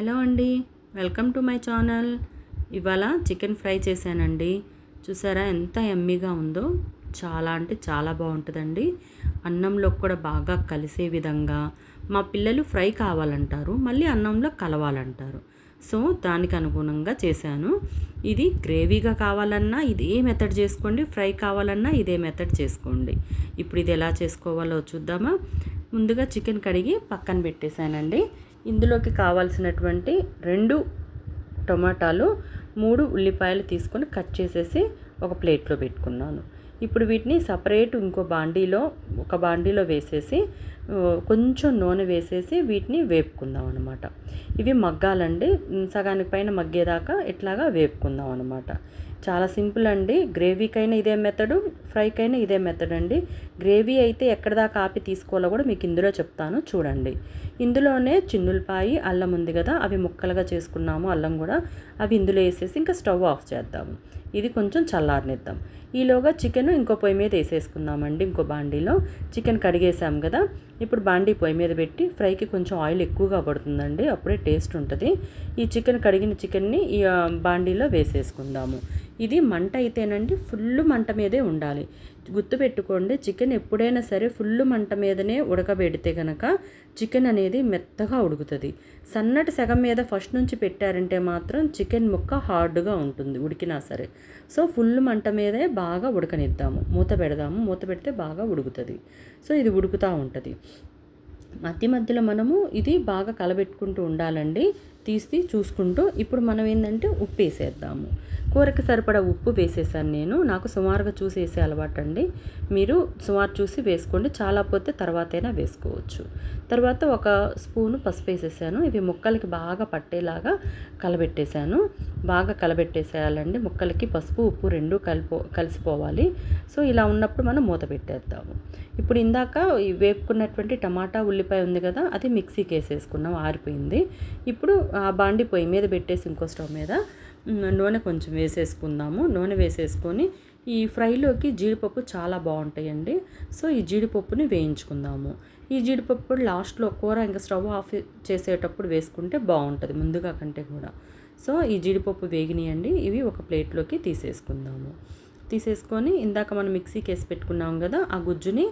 Hello అండి, welcome to my channel. ఇవాళ chicken fry చేశానండి. చూసారా ఎంత యమ్మీగా ఉందో. చాలా అంటే చాలా బాగుంటుందండి. అన్నంలో కూడా బాగా కలిసే విధంగా. మా పిల్లలు ఫ్రై కావాలంటారు, మళ్ళీ అన్నంలో కలవాలంటారు. సో దానికి అనుగుణంగా చేశాను. ఇది గ్రేవీగా కావాలన్నా ఇదే మెథడ్ చేసుకోండి, ఫ్రై కావాలన్నా ఇదే మెథడ్ చేసుకోండి. ఇప్పుడు ఇది ఎలా చేసుకోవాలో చూద్దామా. ముందుగా చికెన్ కడిగి పక్కన పెట్టేశానండి. ఇందులోకి కావాల్సినటువంటి 2 టొమాటాలు, 3 ఉల్లిపాయలు తీసుకొని కట్ చేసేసి ఒక ప్లేట్లో పెట్టుకున్నాను. ఇప్పుడు వీటిని సపరేట్ ఇంకో బాండీలో వేసేసి కొంచెం నూనె వేసేసి వీటిని వేపుకుందాం అనమాట. ఇవి మగ్గాలండి, సగానికి పైన మగ్గేదాకా ఇట్లాగా వేపుకుందాం అనమాట. చాలా సింపుల్ అండి. గ్రేవీకైనా ఇదే మెథడు, ఫ్రైకైనా ఇదే మెథడ్ అండి. గ్రేవీ అయితే ఎక్కడ దాకా ఆపి తీసుకోవాలో కూడా మీకు ఇందులో చెప్తాను చూడండి. ఇందులోనే చిన్నులపాయి, అల్లం ఉంది కదా, అవి ముక్కలుగా చేసుకున్నాము. అల్లం కూడా అవి ఇందులో వేసేసి ఇంకా స్టవ్ ఆఫ్ చేద్దాము. ఇది కొంచెం చల్లారనిద్దాం. ఈలోగా చికెన్ ఇంకో పొయ్యి మీద వేసేసుకుందామండి. ఇంకో బాండీలో చికెన్ కడిగేసాం కదా, ఇప్పుడు బాండీ పొయ్యి మీద పెట్టి ఫ్రైకి కొంచెం ఆయిల్ ఎక్కువగా పడుతుందండి, అప్పుడే టేస్ట్ ఉంటుంది. ఈ కడిగిన చికెన్ని ఈ బాండీలో వేసేసుకుందాము. ఇది మంట అయితేనండి ఫుల్ మంట మీదే ఉండాలి. గుర్తుపెట్టుకోండి, చికెన్ ఎప్పుడైనా సరే ఫుల్ మంట మీదనే ఉడకబెడితే కనుక చికెన్ అనేది మెత్తగా ఉడుకుతుంది. సన్నటి సగం మీద ఫస్ట్ నుంచి పెట్టారంటే మాత్రం చికెన్ ముక్క హార్డ్గా ఉంటుంది ఉడికినా సరే. సో ఫుల్ మంట మీదే బాగా ఉడకనిద్దాము. మూత పెడదాము. మూత పెడితే బాగా ఉడుకుతుంది. సో ఇది ఉడుకుతూ ఉంటుంది. మధ్యలో మనము ఇది బాగా కలబెట్టుకుంటూ ఉండాలండి, తీసి చూసుకుంటూ. ఇప్పుడు మనం ఏంటంటే ఉప్పు వేసేద్దాము. కూరకి సరిపడా ఉప్పు వేసేసాను నేను. నాకు సుమారుగా చూసి వేసే అలవాటు అండి. మీరు సుమారు చూసి వేసుకోండి, చాలా పోతే తర్వాతైనా వేసుకోవచ్చు. తర్వాత ఒక స్పూను పసుపు వేసేసాను. ఇవి ముక్కలకి బాగా పట్టేలాగా కలబెట్టేశాను. బాగా కలబెట్టేసేయాలండి. ముక్కలకి పసుపు ఉప్పు రెండు కలిసిపోవాలి. సో ఇలా ఉన్నప్పుడు మనం మూత పెట్టేద్దాము. ఇప్పుడు ఇందాక వేపుకున్నటువంటి టమాటా ఉల్లిపాయ ఉంది కదా, అది మిక్సీకి వేసేసుకున్నాం, ఆరిపోయింది. ఇప్పుడు ఆ బాండి పొయ్యి మీద పెట్టేసి ఇంకో స్టవ్ మీద నూనె కొంచెం వేసేసుకుందాము. నూనె వేసేసుకొని ఈ ఫ్రైలోకి జీడిపప్పు చాలా బాగుంటాయండి. సో ఈ జీడిపప్పుని వేయించుకుందాము. ఈ జీడిపప్పు లాస్ట్లో కూర ఇంకా స్టవ్ ఆఫ్ చేసేటప్పుడు వేసుకుంటే బాగుంటుంది, ముందుగా కంటే కూడా. సో ఈ జీడిపప్పు వేగినాయండి. ఇవి ఒక ప్లేట్లోకి తీసేసుకొని ఇందాక మనం మిక్సీకి వేసి పెట్టుకున్నాం కదా, ఆ గుజ్జుని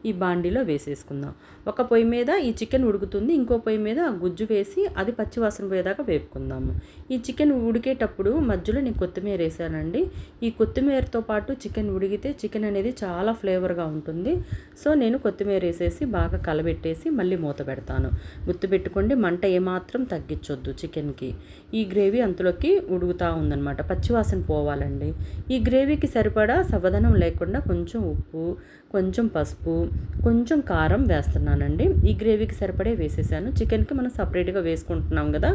ఈ బాండీలో వేసేసుకుందాం. ఒక పొయ్యి మీద ఈ చికెన్ ఉడుకుతుంది, ఇంకో పొయ్యి మీద ఆ గుజ్జు వేసి అది పచ్చివాసన పోయేదాకా వేపుకుందాము. ఈ చికెన్ ఉడికేటప్పుడు మధ్యలో నేను కొత్తిమీర వేసానండి. ఈ కొత్తిమీరతో పాటు చికెన్ ఉడికితే చికెన్ అనేది చాలా ఫ్లేవర్గా ఉంటుంది. సో నేను కొత్తిమీర వేసేసి బాగా కలబెట్టేసి మళ్ళీ మూత పెడతాను. గుర్తుపెట్టుకోండి, మంట ఏమాత్రం తగ్గించొద్దు చికెన్కి. ఈ గ్రేవీ అంతలోకి ఉడుకుతూ ఉందన్నమాట, పచ్చివాసన పోవాలండి. ఈ గ్రేవీకి సరిపడా సవదనం లేకుండా కొంచెం ఉప్పు, కొంచెం పసుపు, కొంచెం కారం వేస్తున్నానండి. ఈ గ్రేవీకి సరిపడే వేసేసాను. చికెన్కి మనం సపరేట్గా వేసుకుంటున్నాం కదా,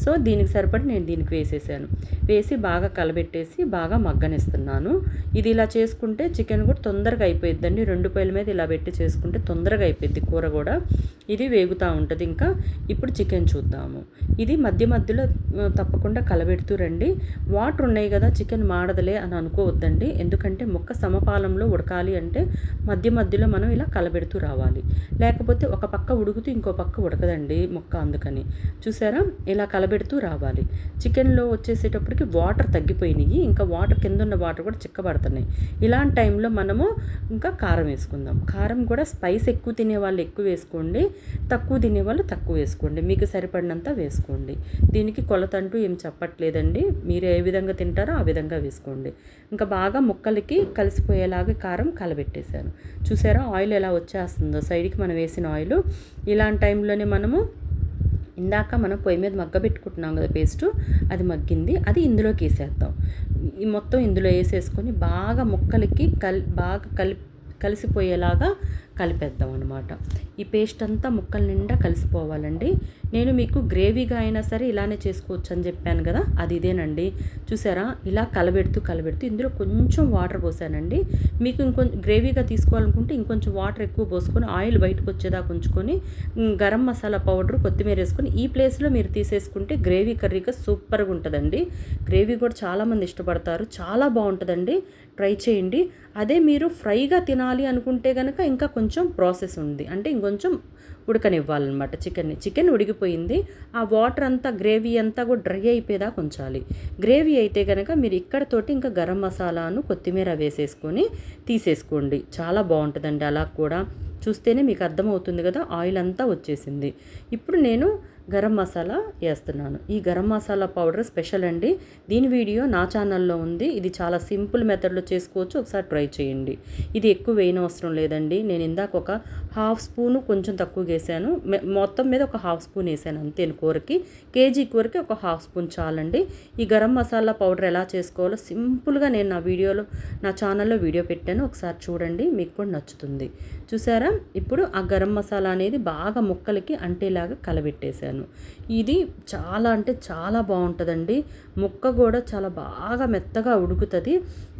సో దీనికి సరిపడి నేను దీనికి వేసేసాను. వేసి బాగా కలబెట్టేసి బాగా మగ్గనిస్తున్నాను. ఇది ఇలా చేసుకుంటే చికెన్ కూడా తొందరగా అయిపోయిద్దండి. 2 పొయ్యిల మీద ఇలా పెట్టి చేసుకుంటే తొందరగా అయిపోయింది కూర కూడా. ఇది వేగుతూ ఉంటుంది. ఇంకా ఇప్పుడు చికెన్ చూద్దాము. ఇది మధ్యలో తప్పకుండా కలబెడుతూ రండి. వాటర్ ఉన్నాయి కదా, చికెన్ మాడదలే అని అనుకోవద్దండి. ఎందుకంటే ముక్క సమపాలంలో ఉడకాలి అంటే మధ్యలో మనం ఇలా కలబెడుతూ రావాలి. లేకపోతే ఒక పక్క ఉడుకుతూ ఇంకో పక్క ఉడకదండి ముక్క. అందుకని చూసారా, ఇలా కలబెడుతూ రావాలి. చికెన్లో వచ్చేసేటప్పటికి వాటర్ తగ్గిపోయినాయి, ఇంకా వాటర్ కింద ఉన్న వాటర్ కూడా చిక్కబడుతున్నాయి. ఇలాంటి టైంలో మనము ఇంకా కారం వేసుకుందాం. కారం కూడా స్పైస్ ఎక్కువ తినేవాళ్ళు ఎక్కువ వేసుకోండి, తక్కువ తినేవాళ్ళు తక్కువ వేసుకోండి. మీకు సరిపడినంత వేసుకోండి. దీనికి కొలత అంటూ ఏం చెప్పట్లేదండి, మీరు ఏ విధంగా తింటారో ఆ విధంగా వేసుకోండి. ఇంకా బాగా ముక్కలకి కలిసిపోయేలాగా కారం కలబెట్టేశాను. చూసారా ఆయిల్ ఎలా వచ్చేస్తుందో సైడ్కి మనం వేసిన ఆయిల్. ఇలాంటి టైంలోనే మనము ఇందాక మనం పొయ్యి మీద మగ్గబెట్టుకుంటున్నాం కదా పేస్టు, అది మగ్గింది. అది ఇందులోకి వేసేద్దాం. ఈ మొత్తం ఇందులో వేసేసుకొని బాగా ముక్కలకి బాగా కలిసిపోయేలాగా కలిపేద్దాం అనమాట. ఈ పేస్ట్ అంతా ముక్కల నిండా కలిసిపోవాలండి. నేను మీకు గ్రేవీగా అయినా సరే ఇలానే చేసుకోవచ్చు అని చెప్పాను కదా, అది ఇదేనండి. చూసారా, ఇలా కలబెడుతూ ఇందులో కొంచెం వాటర్ పోసానండి. మీకు ఇంకొంచెం గ్రేవీగా తీసుకోవాలనుకుంటే ఇంకొంచెం వాటర్ ఎక్కువ పోసుకొని ఆయిల్ బయటకు వచ్చేదాకా ఉంచుకొని గరం మసాలా పౌడర్, కొత్తిమీర వేసుకొని ఈ ప్లేస్లో మీరు తీసేసుకుంటే గ్రేవీ కర్రీగా సూపర్గా ఉంటుందండి. గ్రేవీ కూడా చాలామంది ఇష్టపడతారు, చాలా బాగుంటుందండి. ట్రై చేయండి. అదే మీరు ఫ్రైగా తినాలి అనుకుంటే కనుక ఇంకా కొంచెం ప్రాసెస్ ఉంది, అంటే ఇంకొంచెం ఉడకనివ్వాలన్నమాట చికెన్ ఉడికిపోయింది. ఆ వాటర్ అంతా గ్రేవీ అంతా కూడా డ్రై అయిపోయేదాకా ఉంచాలి. గ్రేవీ అయితే కనుక మీరు ఇక్కడతోటి ఇంకా గరం మసాలాను కొత్తిమీర వేసేసుకొని తీసేసుకోండి. చాలా బాగుంటుందండి. అలా కూడా చూస్తేనే మీకు అర్థమవుతుంది కదా, ఆయిల్ అంతా వచ్చేసింది. ఇప్పుడు నేను గరం మసాలా వేస్తున్నాను. ఈ గరం మసాలా పౌడర్ స్పెషల్ అండి. దీని వీడియో నా ఛానల్లో ఉంది. ఇది చాలా సింపుల్ మెథడ్లో చేసుకోవచ్చు, ఒకసారి ట్రై చేయండి. ఇది ఎక్కువ వేయనవసరం లేదండి. నేను ఇందాక ఒక హాఫ్ స్పూను కొంచెం తక్కువ వేసాను, మొత్తం మీద ఒక హాఫ్ స్పూన్ వేసాను అంతే. కూరకి కేజీ కూరకి ఒక హాఫ్ స్పూన్ చాలండి. ఈ గరం మసాలా పౌడర్ ఎలా చేసుకోవాలో సింపుల్గా నేను నా ఛానల్లో వీడియో పెట్టాను, ఒకసారి చూడండి, మీకు కూడా నచ్చుతుంది. చూసారా, ఇప్పుడు ఆ గరం మసాలా అనేది బాగా ముక్కలకి అంటేలాగా కలబెట్టేశాను. ఇది చాలా అంటే చాలా బాగుంటుందండి. ముక్క కూడా చాలా బాగా మెత్తగా ఉడుకుతుంది.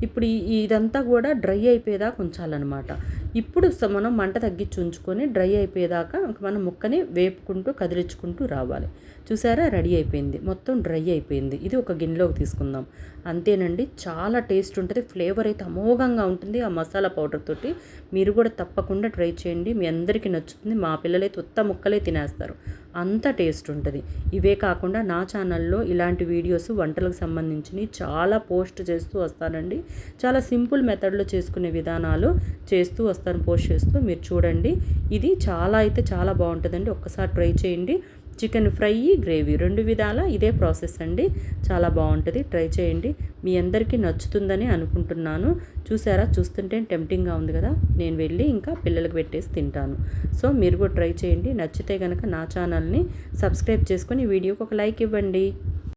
ఇప్పుడు ఇదంతా కూడా డ్రై అయిపోయేదాకా ఉంచాలన్నమాట. ఇప్పుడు మనం మంట తగ్గించి ఉంచుకొని డ్రై అయిపోయేదాకా మనం ముక్కని వేపుకుంటూ కదిలించుకుంటూ రావాలి. చూసారా, రెడీ అయిపోయింది, మొత్తం డ్రై అయిపోయింది. ఇది ఒక గిన్నెలోకి తీసుకుందాం. అంతేనండి, చాలా టేస్ట్ ఉంటుంది. ఫ్లేవర్ అయితే అమోఘంగా ఉంటుంది ఆ మసాలా పౌడర్ తోటి. మీరు కూడా తప్పకుండా ట్రై చేయండి, మీ అందరికీ నచ్చుతుంది. మా పిల్లలైతే ఉత్త ముక్కలే తినేస్తారు, అంత టేస్ట్ ఉంటుంది. ఇవే కాకుండా నా ఛానల్లో ఇలాంటి వీడియోస్ వంటలకు సంబంధించినవి చాలా పోస్ట్ చేస్తూ వస్తానండి. చాలా సింపుల్ మెథడ్లో చేసుకునే విధానాలు చేస్తూ వస్తాను, పోస్ట్ చేస్తూ. మీరు చూడండి, ఇది చాలా అయితే చాలా బాగుంటుందండి. ఒక్కసారి ట్రై చేయండి. చికెన్ ఫ్రై, గ్రేవీ 2 విధాల ఇదే ప్రాసెస్ అండి. చాలా బాగుంటుంది, ట్రై చేయండి. మీ అందరికీ నచ్చుతుందని అనుకుంటున్నాను. చూసారా, చూస్తుంటే టెంప్టింగ్గా ఉంది కదా. నేను వెళ్ళి ఇంకా పిల్లలకు పెట్టేసి తింటాను. సో మీరు కూడా ట్రై చేయండి. నచ్చితే కనుక నా ఛానల్ని సబ్స్క్రైబ్ చేసుకొని వీడియోకి ఒక లైక్ ఇవ్వండి.